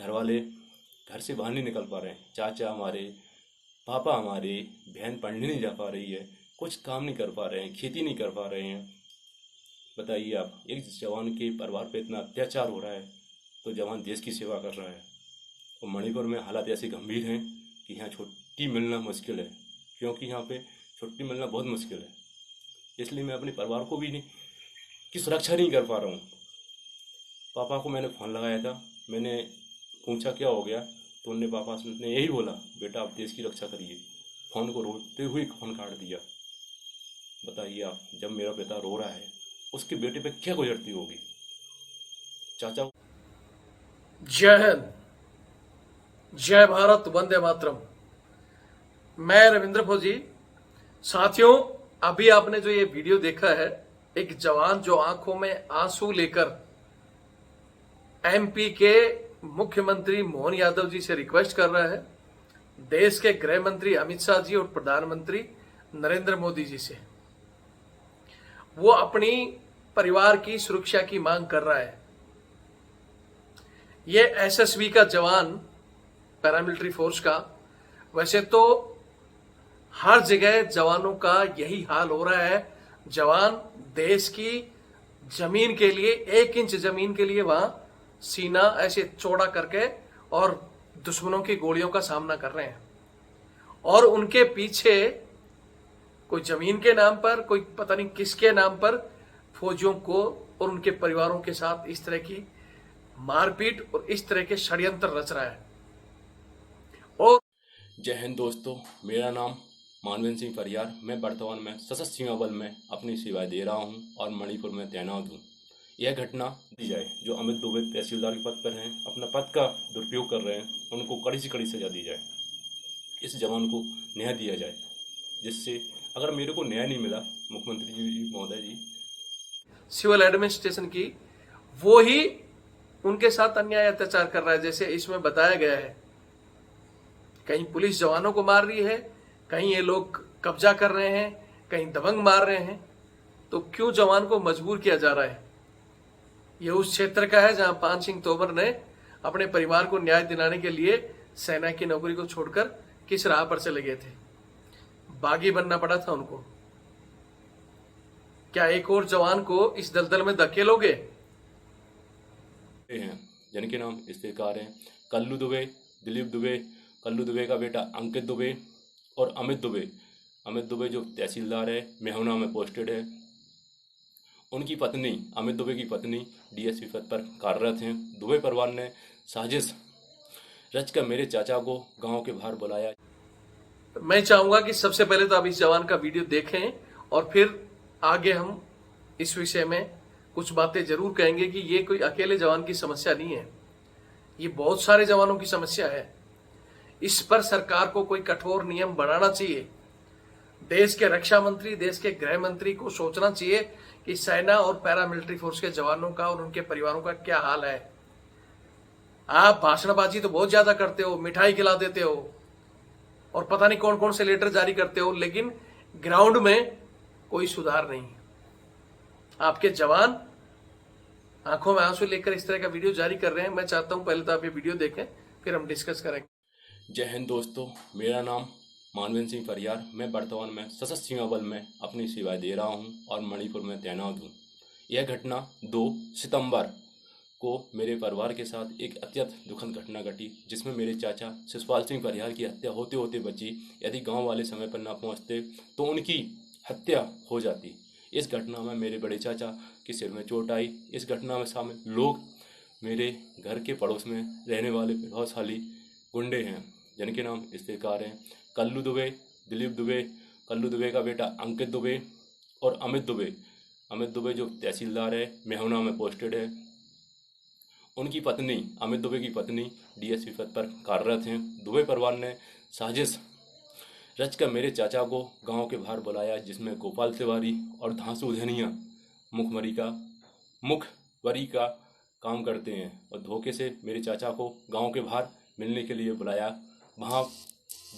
घर वाले घर से बाहर नहीं निकल पा रहे हैं। चाचा हमारे, पापा हमारे, बहन पढ़ने नहीं जा पा रही है, कुछ काम नहीं कर पा रहे हैं, खेती नहीं कर पा रहे हैं। बताइए आप, एक जवान के परिवार पे इतना अत्याचार हो रहा है तो जवान देश की सेवा कर रहा है। और मणिपुर में हालात ऐसे गंभीर हैं कि यहाँ छुट्टी मिलना मुश्किल है, क्योंकि यहाँ पे छुट्टी मिलना बहुत मुश्किल है। इसलिए मैं अपने परिवार को भी नहीं की सुरक्षा नहीं कर पा रहा हूँ। पापा को मैंने फ़ोन लगाया था, मैंने पूछा क्या हो गया, तो उनने पापा ने यही बोला, बेटा आप देश की रक्षा करिए। फ़ोन को रोते हुए फ़ोन काट दिया। बताइए आप, जब मेरा पिता रो रहा है उसके बेटे पे क्या गुजरती होगी। चाचा। जय हिंद, जय भारत, वंदे मातरम। मैं रविंद्र फौजी। साथियों, अभी आपने जो ये वीडियो देखा है, एक जवान जो आंखों में आंसू लेकर एमपी के मुख्यमंत्री मोहन यादव जी से रिक्वेस्ट कर रहा है, देश के गृह मंत्री अमित शाह जी और प्रधानमंत्री नरेंद्र मोदी जी से। वो अपनी परिवार की सुरक्षा की मांग कर रहा है। ये एसएसबी का जवान, पैरामिलिट्री फोर्स का, वैसे तो हर जगह जवानों का यही हाल हो रहा है। जवान देश की जमीन के लिए, 1 इंच जमीन के लिए वहां सीना ऐसे चौड़ा करके और दुश्मनों की गोलियों का सामना कर रहे हैं। और उनके पीछे कोई जमीन के नाम पर, कोई पता नहीं किसके नाम पर, फौजियों को और उनके परिवारों के साथ इस तरह की मारपीट और इस तरह के षड्यंत्र रच रहा है। और जय हिंद दोस्तों, मेरा नाम मानवेंद्र सिंह परियार। मैं वर्तमान में सशस्त्र सीमा बल में अपनी सेवाएं दे रहा हूं और मणिपुर में तैनात हूं। यह घटना दी जाए, जो अमित दुबे तहसीलदार के पद पर हैं, अपना पद का दुरुपयोग कर रहे हैं, उनको कड़ी से कड़ी सजा दी जाए। इस जवान को न्याय दिया जाए, जिससे अगर मेरे को न्याय नहीं मिला, मुख्यमंत्री जी महोदय जी, सिविल एडमिनिस्ट्रेशन की, वो ही उनके साथ अन्याय अत्याचार कर रहा है, जैसे इसमें बताया गया है। कहीं पुलिस जवानों को मार रही है, कहीं ये लोग कब्जा कर रहे हैं, कहीं दबंग मार रहे हैं। तो क्यों जवान को मजबूर किया जा रहा है? ये उस क्षेत्र का है जहां पान सिंह तोमर ने अपने परिवार को न्याय दिलाने के लिए सेना की नौकरी को छोड़कर किस राह पर चले गए थे। बागी बनना पड़ा था उनको। क्या एक और जवान को इस दलदल में धकेलोगे? हैं जिनके नाम इस प्रकार हैं: कल्लू दुबे, दिलीप दुबे, कल्लू दुबे का बेटा अंकित दुबे और अमित दुबे। अमित दुबे जो तहसीलदार है, मेहुना में पोस्टेड है। उनकी पत्नी, अमित दुबे की पत्नी, डीएसपी पद पर कार्यरत हैं। दुबे परिवार ने साजिश रचकर मेरे चाचा को गांव के बाहर बुलाया। मैं चाहूंगा कि सबसे पहले तो आप इस जवान का वीडियो देखें और फिर आगे हम इस विषय में कुछ बातें जरूर कहेंगे कि ये कोई अकेले जवान की समस्या नहीं है, ये बहुत सारे जवानों की समस्या है। इस पर सरकार को कोई कठोर नियम बनाना चाहिए। देश के रक्षा मंत्री, देश के गृह मंत्री को सोचना चाहिए कि सेना और पैरामिलिट्री फोर्स के जवानों का और उनके परिवारों का क्या हाल है। आप भाषणबाजी तो बहुत ज्यादा करते हो, मिठाई खिला देते हो और पता नहीं कौन कौन से लेटर जारी करते हो, लेकिन ग्राउंड में कोई सुधार नहीं। आपके जवान आंखों में आंसू लेकर इस तरह का वीडियो जारी कर रहे हैं। मैं चाहता हूं पहले तो आप ये वीडियो देखें, फिर हम डिस्कस करेंगे। जय हिंद दोस्तों, मेरा नाम मानवेंद्र सिंह परियार। मैं वर्तमान में सशस्त्र सीमा बल में अपनी सेवाएं दे रहा हूं और मणिपुर में तैनात हूं। यह घटना 2 सितंबर को मेरे परिवार के साथ एक अत्यंत दुखद घटना घटी, जिसमें मेरे चाचा शिशपाल सिंह परियार की हत्या होते होते बची। यदि गांव वाले समय पर ना पहुंचते तो उनकी हत्या हो जाती। इस घटना में मेरे बड़े चाचा के सिर में चोट आई। इस घटना में शामिल लोग मेरे घर के पड़ोस में रहने वाले प्रभावशाली गुंडे हैं, जिनके नाम इस प्रकार हैं: कल्लू दुबे, दिलीप दुबे, कल्लू दुबे का बेटा अंकित दुबे और अमित दुबे। अमित दुबे जो तहसीलदार है, मेहुना में पोस्टेड है। उनकी पत्नी, अमित दुबे की पत्नी, डीएसपी पद पर कार्यरत हैं। दुबे परिवार ने साजिश रचकर मेरे चाचा को गांव के बाहर बुलाया, जिसमें गोपाल तिवारी और धांसू धनिया मुखबरी का काम करते हैं, और धोखे से मेरे चाचा को गांव के बाहर मिलने के लिए बुलाया। वहां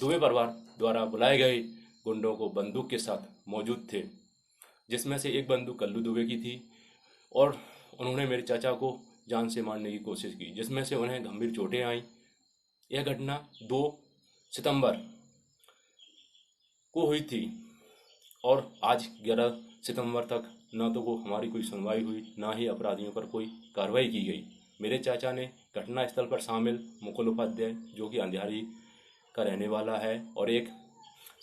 दुबे परिवार द्वारा बुलाए गए गुंडों को बंदूक के साथ मौजूद थे, जिसमें से एक बंदूक कल्लू दुबे की थी, और उन्होंने मेरे चाचा को जान से मारने की कोशिश की, जिसमें से उन्हें गंभीर चोटें आईं। यह घटना 2 सितंबर को हुई थी और आज 11 सितंबर तक न तो हमारी कोई सुनवाई हुई, ना ही अपराधियों पर कोई कार्रवाई की गई। मेरे चाचा ने घटनास्थल पर शामिल मुकुल उपाध्याय, जो कि अंधियारी का रहने वाला है, और एक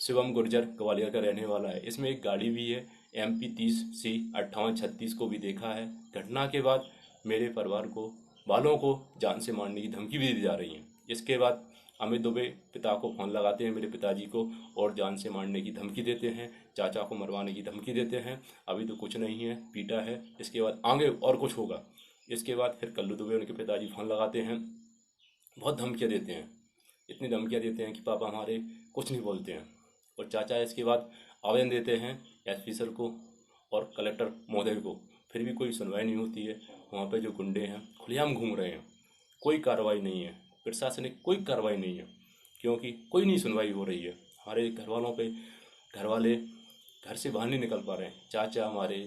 शिवम गुर्जर ग्वालियर का रहने वाला है, इसमें एक गाड़ी भी है MP 30C 5836 को भी देखा है। घटना के बाद मेरे परिवार को वालों को जान से मारने की धमकी भी दी जा रही है। इसके बाद अमित दुबे पिता को फ़ोन लगाते हैं, मेरे पिताजी को, और जान से मारने की धमकी देते हैं, चाचा को मरवाने की धमकी देते हैं। अभी तो कुछ नहीं है, पीटा है, इसके बाद आगे और कुछ होगा। इसके बाद फिर कल्लू दुबे उनके पिताजी फ़ोन लगाते हैं, बहुत धमकियाँ देते हैं, इतनी धमकियाँ देते हैं कि पापा हमारे कुछ नहीं बोलते हैं। और चाचा इसके बाद आवेदन देते हैं SP सर को और कलेक्टर महोदय को, फिर भी कोई सुनवाई नहीं होती है। वहाँ पे जो गुंडे हैं खुलेआम घूम रहे हैं, कोई कार्रवाई नहीं है, प्रशासनिक कोई कार्रवाई नहीं है, क्योंकि कोई नहीं सुनवाई हो रही है। हमारे घर वालों पे, घर वाले घर से बाहर नहीं निकल पा रहे हैं। चाचा हमारे,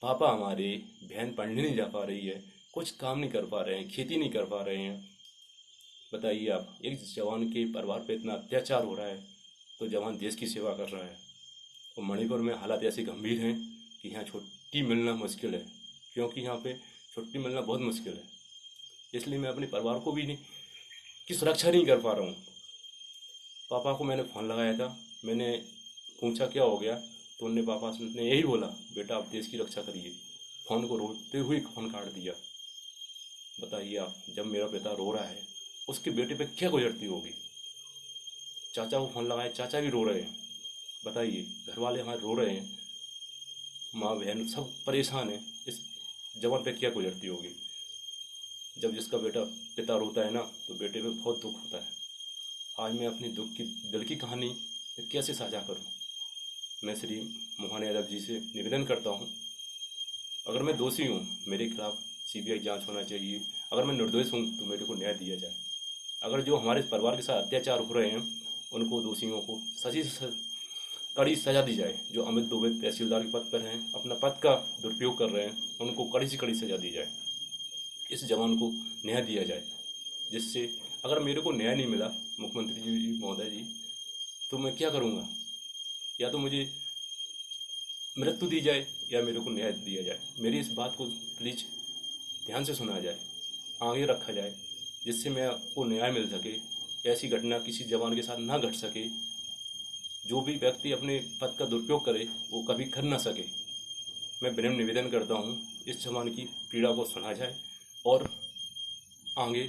पापा हमारे, बहन पढ़ने नहीं जा पा रही है, कुछ काम नहीं कर पा रहे हैं, खेती नहीं कर पा रहे हैं। बताइए आप, एक जवान के परिवार पे इतना अत्याचार हो रहा है तो जवान देश की सेवा कर रहा है। और मणिपुर में हालात ऐसे गंभीर हैं कि यहाँ छुट्टी मिलना मुश्किल है, क्योंकि यहाँ पे छुट्टी मिलना बहुत मुश्किल है। इसलिए मैं अपने परिवार को भी नहीं की सुरक्षा नहीं कर पा रहा हूँ। पापा को मैंने फ़ोन लगाया था, मैंने पूछा क्या हो गया, तो उन्होंने पापा ने यही बोला, बेटा आप देश की रक्षा करिए। फ़ोन को रोते हुए फ़ोन काट दिया। बताइए आप, जब मेरा पिता रो रहा है उसके बेटे पे क्या गुजरती होगी। चाचा को फ़ोन लगाया, चाचा भी रो रहे हैं। बताइए, घर वाले हमारे रो रहे हैं, माँ बहन सब परेशान हैं, इस जवान पे क्या गुजरती होगी। जब जिसका पिता रोता है ना, तो बेटे पे बहुत दुख होता है। आज मैं अपनी दुख की दिल की कहानी कैसे साझा करूं। मैं श्री मोहन यादव जी से निवेदन करता हूं, अगर मैं दोषी हूं, मेरे खिलाफ CBI जांच होना चाहिए। अगर मैं निर्दोष हूं तो मेरे को न्याय दिया जाए। अगर जो हमारे परिवार के साथ अत्याचार हो रहे हैं, उनको, दोषियों को कड़ी सजा दी जाए। जो अमित दुबे तहसीलदार के पद पर हैं, अपना पद का दुरुपयोग कर रहे हैं, उनको कड़ी से कड़ी सजा दी जाए। इस जवान को न्याय दिया जाए, जिससे अगर मेरे को न्याय नहीं मिला मुख्यमंत्री जी महोदय जी, तो मैं क्या करूँगा। या तो मुझे मृत्यु दी जाए या मेरे को न्याय दिया जाए। मेरी इस बात को प्लीज़ ध्यान से सुना जाए, आगे रखा जाए, जिससे मैं को न्याय मिल सके, ऐसी घटना किसी जवान के साथ ना घट सके। जो भी व्यक्ति अपने पद का दुरुपयोग करे वो कभी कर ना सके। मैं विनम्र निवेदन करता हूँ, इस जवान की पीड़ा को सुना जाए और आगे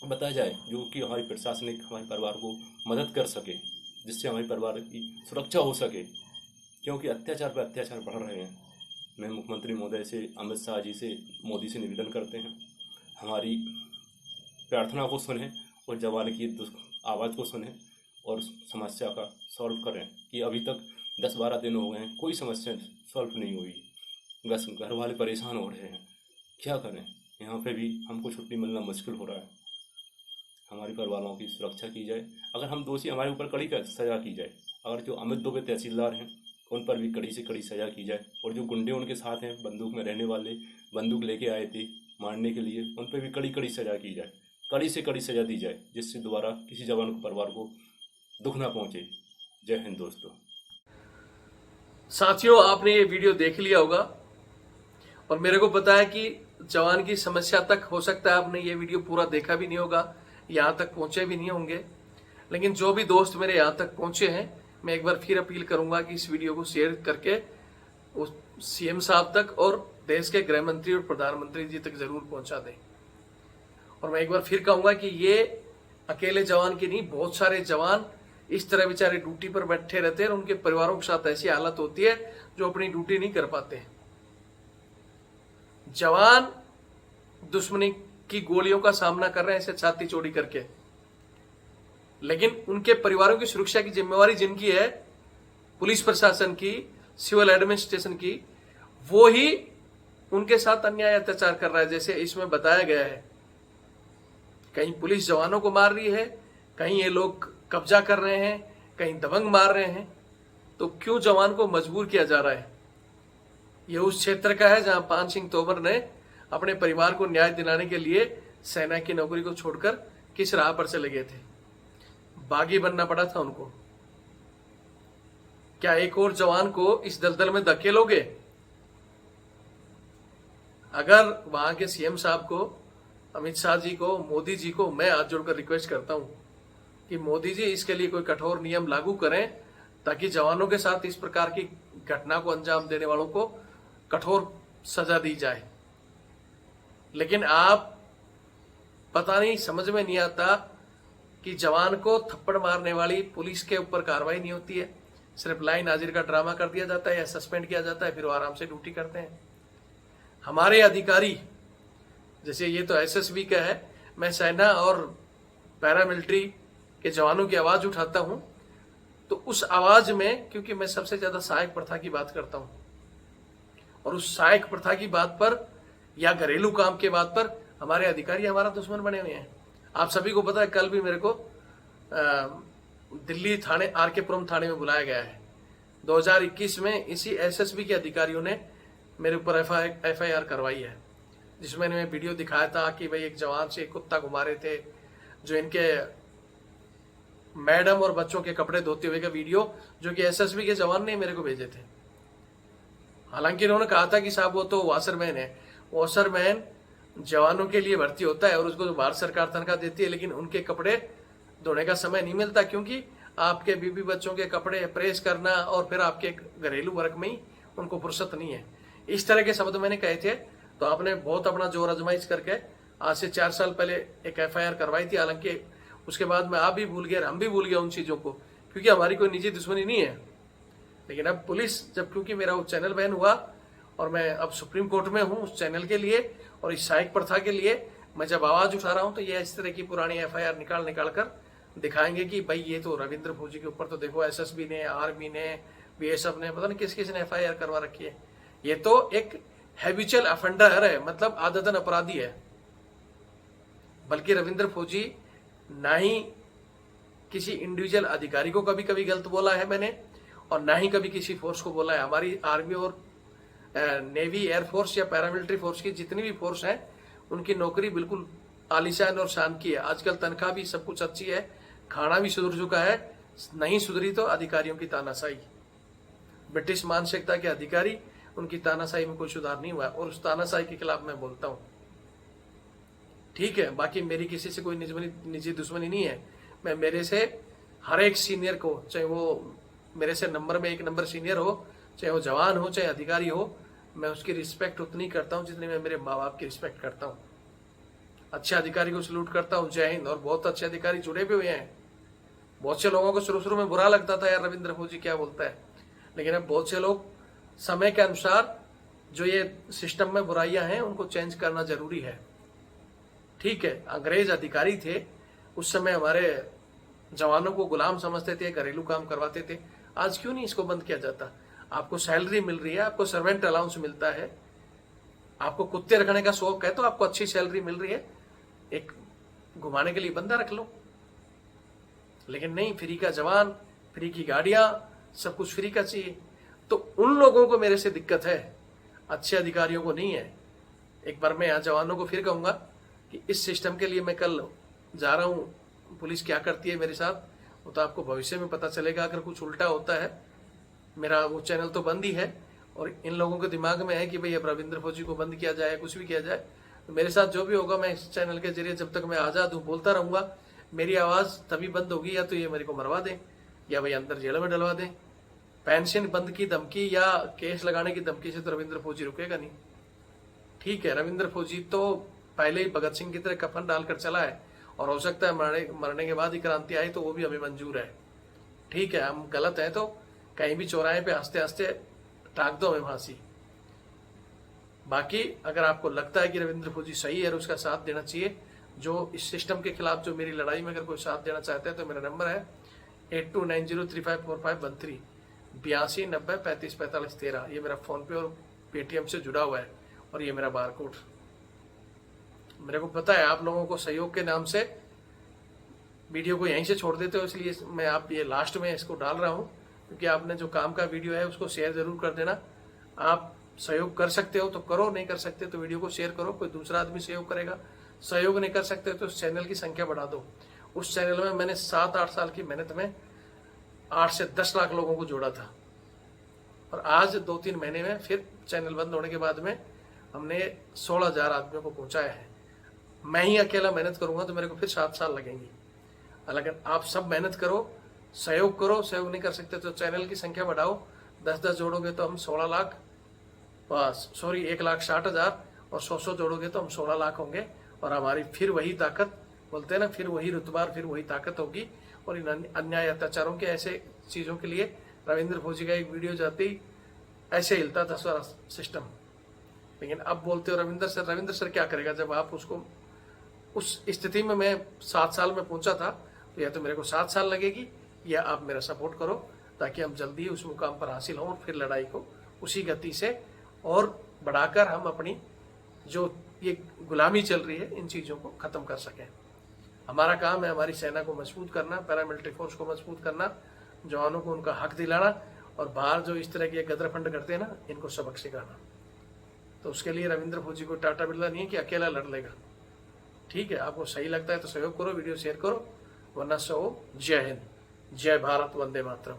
बताया जाए, जो कि हमारी प्रशासनिक हमारे परिवार को मदद कर सके, जिससे हमारे परिवार की सुरक्षा हो सके, क्योंकि अत्याचार पर अत्याचार बढ़ रहे हैं। मैं मुख्यमंत्री महोदय से, अमित शाह जी से, मोदी से निवेदन करते हैं, हमारी प्रार्थना को सुने और जवान की आवाज़ को सुने और समस्या का सॉल्व करें। कि अभी तक 10-12 दिन हो गए हैं, कोई समस्या सॉल्व नहीं हुई, बस घर वाले परेशान हो रहे हैं। क्या करें, यहाँ पे भी हमको छुट्टी मिलना मुश्किल हो रहा है। हमारे परिवारों की सुरक्षा की जाए। अगर हम दोषी, हमारे ऊपर कड़ी सज़ा की जाए। अगर जो अमित दुबे तहसीलदार हैं, उन पर भी कड़ी से कड़ी सज़ा की जाए। और जो गुंडे उनके साथ हैं, बंदूक में रहने वाले, बंदूक लेके आए थे मारने के लिए, उन पर भी कड़ी कड़ी सज़ा की जाए, कड़ी से कड़ी सज़ा दी जाए, जिससे दोबारा किसी जवान को, परिवार को दुख ना पहुँचे। जय हिंद दोस्तों। साथियों, आपने ये वीडियो देख लिया होगा और मेरे को पता है कि जवान की समस्या तक हो सकता है आपने ये वीडियो पूरा देखा भी नहीं होगा, यहाँ तक पहुंचे भी नहीं होंगे। लेकिन जो भी दोस्त मेरे यहाँ तक पहुंचे हैं, मैं एक बार फिर अपील करूंगा कि इस वीडियो को शेयर करके उस CM साहब तक और देश के गृह मंत्री और प्रधानमंत्री जी तक जरूर पहुंचा दें। और मैं एक बार फिर कहूंगा कि ये अकेले जवान की नहीं, बहुत सारे जवान इस तरह बेचारे ड्यूटी पर बैठे रहते हैं और उनके परिवारों के साथ ऐसी हालत होती है जो अपनी ड्यूटी नहीं कर पाते। जवान दुश्मनी की गोलियों का सामना कर रहे हैं ऐसे छाती चौड़ी करके, लेकिन उनके परिवारों की सुरक्षा की जिम्मेवारी जिनकी है, पुलिस प्रशासन की, सिविल एडमिनिस्ट्रेशन की, वो ही उनके साथ अन्याय अत्याचार कर रहा है। जैसे इसमें बताया गया है, कहीं पुलिस जवानों को मार रही है, कहीं ये लोग कब्जा कर रहे हैं, कहीं दबंग मार रहे हैं। तो क्यों जवान को मजबूर किया जा रहा है? ये उस क्षेत्र का है जहां पान सिंह तोमर ने अपने परिवार को न्याय दिलाने के लिए सेना की नौकरी को छोड़कर किस राह पर चले गए थे? बागी बनना पड़ा था उनको। क्या एक और जवान को इस दलदल में धकेलोगे? अगर वहां के सीएम साहब को, अमित शाह जी को, मोदी जी को मैं हाथ जोड़कर रिक्वेस्ट करता हूं कि मोदी जी इसके लिए कोई कठोर नियम लागू करें ताकि जवानों के साथ इस प्रकार की घटना को अंजाम देने वालों को कठोर सजा दी जाए। लेकिन आप पता नहीं, समझ में नहीं आता कि जवान को थप्पड़ मारने वाली पुलिस के ऊपर कार्रवाई नहीं होती है, सिर्फ लाइन हाजिर का ड्रामा कर दिया जाता है या सस्पेंड किया जाता है, फिर वो आराम से ड्यूटी करते हैं। हमारे अधिकारी, जैसे ये तो एसएसबी का है, मैं सेना और पैरामिलिट्री के जवानों की आवाज उठाता हूं, तो उस आवाज में, क्योंकि मैं सबसे ज्यादा सहायक प्रथा की बात करता हूं, और उस सहायक प्रथा की बात पर या घरेलू काम के बात पर हमारे अधिकारी हमारा दुश्मन बने हुए हैं। आप सभी को पता है, कल भी मेरे को दिल्ली थाने, आरके पुरम थाने में बुलाया गया है। 2021 में इसी एसएसबी के अधिकारियों ने मेरे ऊपर एफआईआर करवाई है, जिसमें मैं वीडियो दिखाया था कि भाई एक जवान से कुत्ता घुमा रहे थे, जो इनके मैडम और बच्चों के कपड़े धोते हुए का वीडियो, जो कि एसएसबी के जवान ने मेरे को भेजे थे। हालांकि उन्होंने कहा था कि साहब वो तो वॉशरमैन है। वॉशरमैन जवानों के लिए भर्ती होता है और उसको भारत सरकार तनख्वाह देती है, लेकिन उनके कपड़े धोने का समय नहीं मिलता, क्योंकि आपके बीबी बच्चों के कपड़े प्रेस करना और फिर आपके घरेलू वर्क में ही उनको फुर्सत नहीं है। इस तरह के शब्द मैंने कहे थे, तो आपने बहुत अपना जोर आजमाइश करके आज से 4 साल पहले एक एफआईआर करवाई थी। हालांकि उसके बाद में आप भी भूल गए, हम भी भूल गए उन चीजों को, क्योंकि हमारी कोई निजी दुश्मनी नहीं है। लेकिन अब पुलिस, जब क्योंकि मेरा वो चैनल बैन हुआ और मैं अब सुप्रीम कोर्ट में हूँ उस चैनल के लिए और इस सहायक प्रथा के लिए, मैं जब आवाज उठा रहा हूँ, तो ये इस तरह की पुरानी एफआईआर निकाल कर दिखाएंगे कि भाई ये तो रविंद्र फौजी के ऊपर तो देखो एसएसबी ने, आर्मी ने, बीएसएफ ने, पता नहीं किस किस ने एफआईआर करवा रखी है। ये तो एक हैबिचुअल अफेंडर है, मतलब आदतन अपराधी है। बल्कि रविंद्र फौजी ना ही किसी इंडिविजुअल अधिकारी को कभी कभी गलत बोला है मैंने, और ना ही कभी किसी फोर्स को बोला है। हमारी आर्मी और नेवी, एयरफोर्स या पैरामिलिट्री फोर्स की जितनी भी फोर्स है, उनकी नौकरी बिल्कुल आलीशान और शान की है। आजकल तनख्वाह भी सब कुछ अच्छी है, खाना भी सुधर चुका है, नहीं सुधरी तो अधिकारियों की तानाशाही। ब्रिटिश मानसिकता के अधिकारी, उनकी तानाशाही में कोई सुधार नहीं हुआ, और उस तानाशाही के खिलाफ मैं बोलता हूं। ठीक है, बाकी मेरी किसी से कोई निजी दुश्मनी नहीं है। मैं मेरे से हर एक सीनियर को, चाहे वो मेरे से नंबर में 1 नंबर सीनियर हो, चाहे वो जवान हो, चाहे अधिकारी हो, मैं उसकी रिस्पेक्ट उतनी करता हूं जितनी मैं मेरे माँ बाप की रिस्पेक्ट करता हूं। अच्छे अधिकारी को सलूट करता हूं, जय हिंद। और बहुत अच्छे अधिकारी जुड़े भी हुए हैं। बहुत से लोगों को शुरू में बुरा लगता था, यार रविंद्र फौजी क्या बोलता है, लेकिन अब बहुत से लोग समय के अनुसार जो ये सिस्टम में बुराइयां हैं उनको चेंज करना जरूरी है। ठीक है, अंग्रेज अधिकारी थे उस समय, हमारे जवानों को गुलाम समझते थे, घरेलू काम करवाते थे। आज क्यों नहीं इसको बंद किया जाता? आपको सैलरी मिल रही है, आपको सर्वेंट अलाउंस मिलता है, आपको कुत्ते रखने का शौक है तो आपको अच्छी सैलरी मिल रही है, एक घुमाने के लिए बंदा रख लो। लेकिन नहीं, फ्री का जवान, फ्री की गाड़ियां, सब कुछ फ्री का चाहिए। तो उन लोगों को मेरे से दिक्कत है, अच्छे अधिकारियों को नहीं है। एक बार मैं यहाँ जवानों को फिर कहूंगा कि इस सिस्टम के लिए मैं कल जा रहा हूँ, पुलिस क्या करती है मेरे साथ वो तो आपको भविष्य में पता चलेगा। अगर कुछ उल्टा होता है, मेरा वो चैनल तो बंद ही है, और इन लोगों के दिमाग में है कि भाई अब रविंद्र फौजी को बंद किया जाए, कुछ भी किया जाए, तो मेरे साथ जो भी होगा मैं इस चैनल के जरिए जब तक मैं आजाद हूँ बोलता रहूंगा। मेरी आवाज तभी बंद होगी या तो ये मेरे को मरवा दें या भाई अंदर जेल में डलवा दें। पेंशन बंद की धमकी या केस लगाने की धमकी से तो रविंद्र फौजी रुकेगा नहीं। ठीक है, रविंद्र फौजी तो पहले ही भगत सिंह की तरह कफन डालकर चला है, और हो सकता है मरने के बाद ही क्रांति आई तो वो भी हमें मंजूर है। ठीक है, हम गलत हैं तो कहीं भी चौराहे पे हंसते हंसते टाक दो हमें फांसी। बाकी अगर आपको लगता है कि रविंद्र फौजी सही है और उसका साथ देना चाहिए, जो इस सिस्टम के खिलाफ जो मेरी लड़ाई में अगर कोई साथ देना चाहता है, तो मेरा नंबर है 8290354513 8290354513। ये मेरा फोन पे और पेटीएम से जुड़ा हुआ है, और ये मेरा बारकोड। मेरे को पता है आप लोगों को सहयोग के नाम से वीडियो को यहीं से छोड़ देते हो, इसलिए मैं आप ये लास्ट में इसको डाल रहा हूँ, क्योंकि आपने जो काम का वीडियो है उसको शेयर जरूर कर देना। आप सहयोग कर सकते हो तो करो, नहीं कर सकते तो वीडियो को शेयर करो, कोई दूसरा आदमी सहयोग करेगा। सहयोग नहीं कर सकते तो उस चैनल की संख्या बढ़ा दो। उस चैनल में मैंने 7-8 साल की मेहनत में 8 से 10 लाख लोगों को जोड़ा था, और आज 2-3 महीने में फिर चैनल बंद होने के बाद में हमने 16,000 आदमियों को पहुंचाया है। मैं ही अकेला मेहनत करूंगा तो मेरे को फिर 7 साल लगेंगे। हालांकि आप सब मेहनत करो, सहयोग करो। सहयोग नहीं कर सकते तो चैनल की संख्या बढ़ाओ। 10-10 जोड़ोगे तो हम 16 लाख, 1,60,000, और 100 जोड़ोगे तो हम 16 लाख होंगे। और हमारी फिर वही ताकत, बोलते हैं ना, फिर वही रुतबार, फिर वही ताकत होगी। और इन अन्याय अत्याचारों के ऐसे चीज़ों के लिए रविंद्र फौजी का एक वीडियो जाते ही ऐसे हिलता था सारा सिस्टम। लेकिन अब बोलते हो रविंद्र सर क्या करेगा? जब आप उसको उस स्थिति में मैं 7 साल में पहुंचा था, तो या तो मेरे को 7 साल लगेगी या आप मेरा सपोर्ट करो, ताकि हम जल्दी उस मुकाम पर हासिल हों और फिर लड़ाई को उसी गति से और बढ़ाकर हम अपनी जो ये गुलामी चल रही है इन चीज़ों को ख़त्म कर सकें। हमारा काम है हमारी सेना को मजबूत करना, पैरामिलिट्री फोर्स को मजबूत करना, जवानों को उनका हक दिलाना, और बाहर जो इस तरह के गदर फंड करते हैं ना, इनको सबक सिखाना। तो उसके लिए रविंद्र फौजी को टाटा बिरला नहीं है कि अकेला लड़ लेगा। ठीक है, आपको सही लगता है तो सहयोग करो, वीडियो शेयर करो, वरना सो। जय हिंद, जय भारत, वंदे मातरम।